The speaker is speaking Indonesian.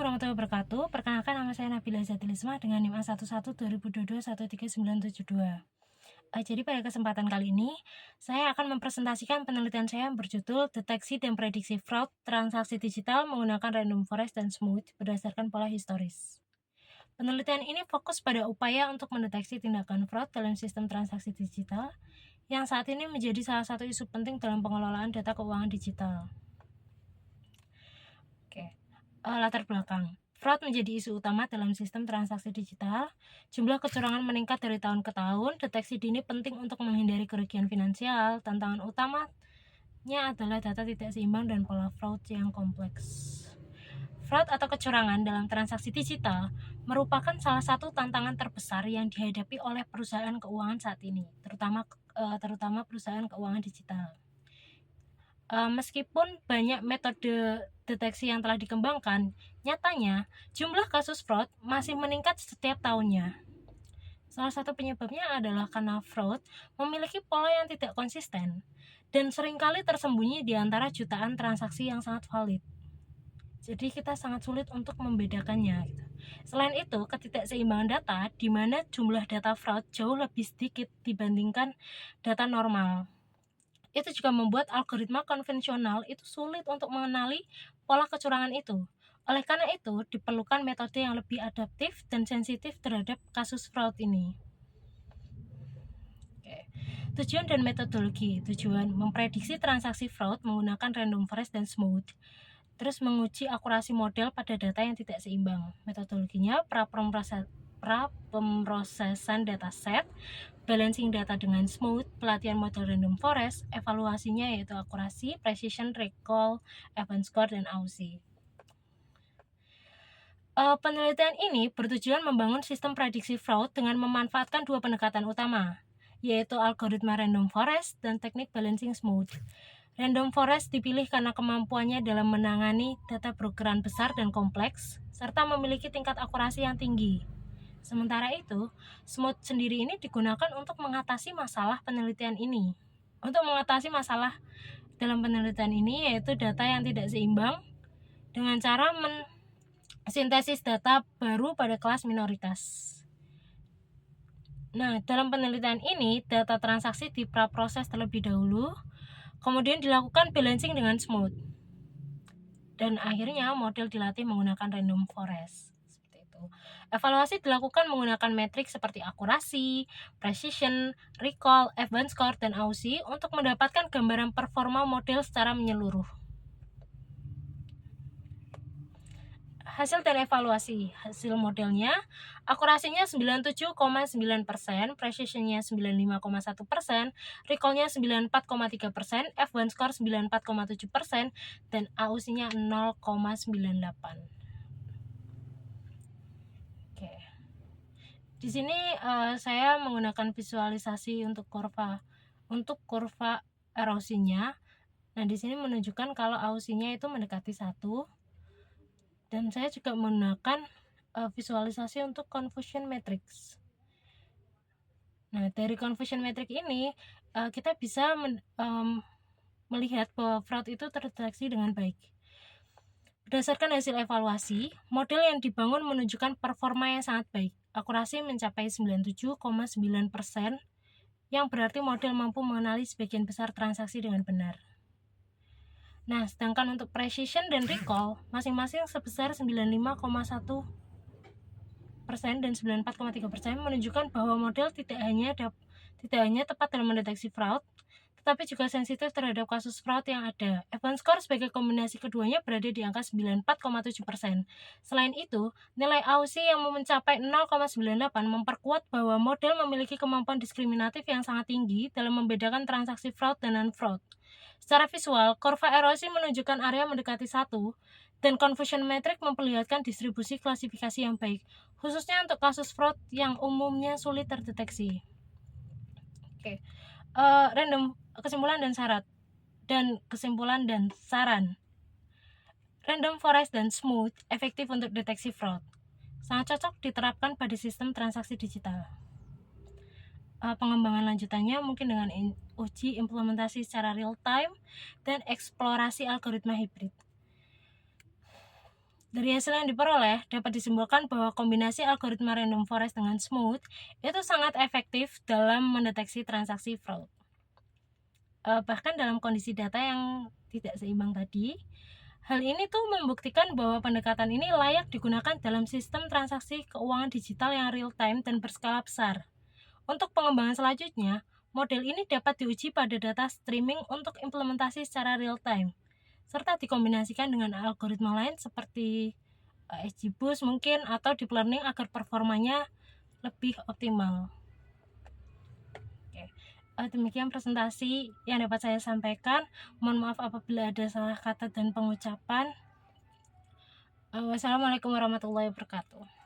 warahmatullahi wabarakatuh. Perkenalkan, nama saya Nabila Zatilisma dengan NIM A1120221372. Jadi pada kesempatan kali ini saya akan mempresentasikan penelitian saya yang berjudul Deteksi dan Prediksi Fraud Transaksi Digital menggunakan Random Forest dan Smooth berdasarkan pola historis. Penelitian ini fokus pada upaya untuk mendeteksi tindakan fraud dalam sistem transaksi digital yang saat ini menjadi salah satu isu penting dalam pengelolaan data keuangan digital. Latar belakang. Fraud menjadi isu utama dalam sistem transaksi digital. Jumlah kecurangan meningkat dari tahun ke tahun. Deteksi dini penting untuk menghindari kerugian finansial. Tantangan utamanya adalah data tidak seimbang dan pola fraud yang kompleks. Fraud atau kecurangan dalam transaksi digital merupakan salah satu tantangan terbesar yang dihadapi oleh perusahaan keuangan saat ini, terutama perusahaan keuangan digital. Meskipun banyak metode deteksi yang telah dikembangkan, nyatanya jumlah kasus fraud masih meningkat setiap tahunnya. Salah satu penyebabnya adalah karena fraud memiliki pola yang tidak konsisten dan seringkali tersembunyi di antara jutaan transaksi yang sangat valid. Jadi kita sangat sulit untuk membedakannya. Selain itu, ketidakseimbangan data di mana jumlah data fraud jauh lebih sedikit dibandingkan data normal. Itu juga membuat algoritma konvensional itu sulit untuk mengenali pola kecurangan itu. Oleh karena itu, diperlukan metode yang lebih adaptif dan sensitif terhadap kasus fraud ini. Tujuan dan metodologi. Tujuan memprediksi transaksi fraud menggunakan Random Forest dan Smooth. Terus menguji akurasi model pada data yang tidak seimbang. Metodologinya pemrosesan dataset, balancing data dengan smooth, pelatihan model Random Forest, evaluasinya yaitu akurasi, precision, recall, event score, dan AUSI. Penelitian ini bertujuan membangun sistem prediksi fraud dengan memanfaatkan dua pendekatan utama, yaitu algoritma Random Forest dan teknik balancing smooth. Random Forest dipilih karena kemampuannya dalam menangani data berukuran besar dan kompleks, serta memiliki tingkat akurasi yang tinggi. Sementara itu, Smooth sendiri ini digunakan untuk mengatasi masalah penelitian ini. Untuk mengatasi masalah dalam penelitian ini yaitu data yang tidak seimbang dengan cara mensintesis data baru pada kelas minoritas. Nah, dalam penelitian ini, data transaksi diproses terlebih dahulu, kemudian dilakukan balancing dengan Smooth. Dan akhirnya model dilatih menggunakan Random Forest. Evaluasi dilakukan menggunakan metrik seperti akurasi, precision, recall, event score, dan AUSI untuk mendapatkan gambaran performa model secara menyeluruh. Hasil dan evaluasi. Hasil modelnya, akurasinya 97,9%, precisionnya 95,1%, recallnya 94,3%, event score 94,7%, dan AUSI-nya 0,98%. Di sini saya menggunakan visualisasi untuk kurva erosinya. Nah, di sini menunjukkan kalau AUSI-nya itu mendekati 1. Dan saya juga menggunakan visualisasi untuk confusion matrix. Nah, dari confusion matrix ini kita bisa melihat bahwa fraud itu terdeteksi dengan baik. Berdasarkan hasil evaluasi, model yang dibangun menunjukkan performa yang sangat baik. Akurasi mencapai 97,9%, yang berarti model mampu mengenali sebagian besar transaksi dengan benar. Nah, sedangkan untuk precision dan recall masing-masing sebesar 95,1% dan 94,3% menunjukkan bahwa model tidak hanya tepat dalam mendeteksi fraud, tetapi juga sensitif terhadap kasus fraud yang ada. Event score sebagai kombinasi keduanya berada di angka 94,7%. Selain itu, nilai AUSI yang mencapai 0,98 memperkuat bahwa model memiliki kemampuan diskriminatif yang sangat tinggi dalam membedakan transaksi fraud dan non-fraud. Secara visual, kurva erosi menunjukkan area mendekati 1, dan confusion matrix memperlihatkan distribusi klasifikasi yang baik, khususnya untuk kasus fraud yang umumnya sulit terdeteksi. Random kesimpulan dan saran. Random Forest dan Smooth efektif untuk deteksi fraud. Sangat cocok diterapkan pada sistem transaksi digital. Pengembangan lanjutannya mungkin dengan uji implementasi secara real time dan eksplorasi algoritma hibrid. Dari hasil yang diperoleh, dapat disimpulkan bahwa kombinasi algoritma random forest dengan smooth itu sangat efektif dalam mendeteksi transaksi fraud. Bahkan dalam kondisi data yang tidak seimbang tadi, hal ini tuh membuktikan bahwa pendekatan ini layak digunakan dalam sistem transaksi keuangan digital yang real time dan berskala besar. Untuk pengembangan selanjutnya, model ini dapat diuji pada data streaming untuk implementasi secara real time, serta dikombinasikan dengan algoritma lain seperti XGBoost mungkin atau deep learning agar performanya lebih optimal. Demikian presentasi yang dapat saya sampaikan. Mohon maaf apabila ada salah kata dan pengucapan. Wassalamualaikum warahmatullahi wabarakatuh.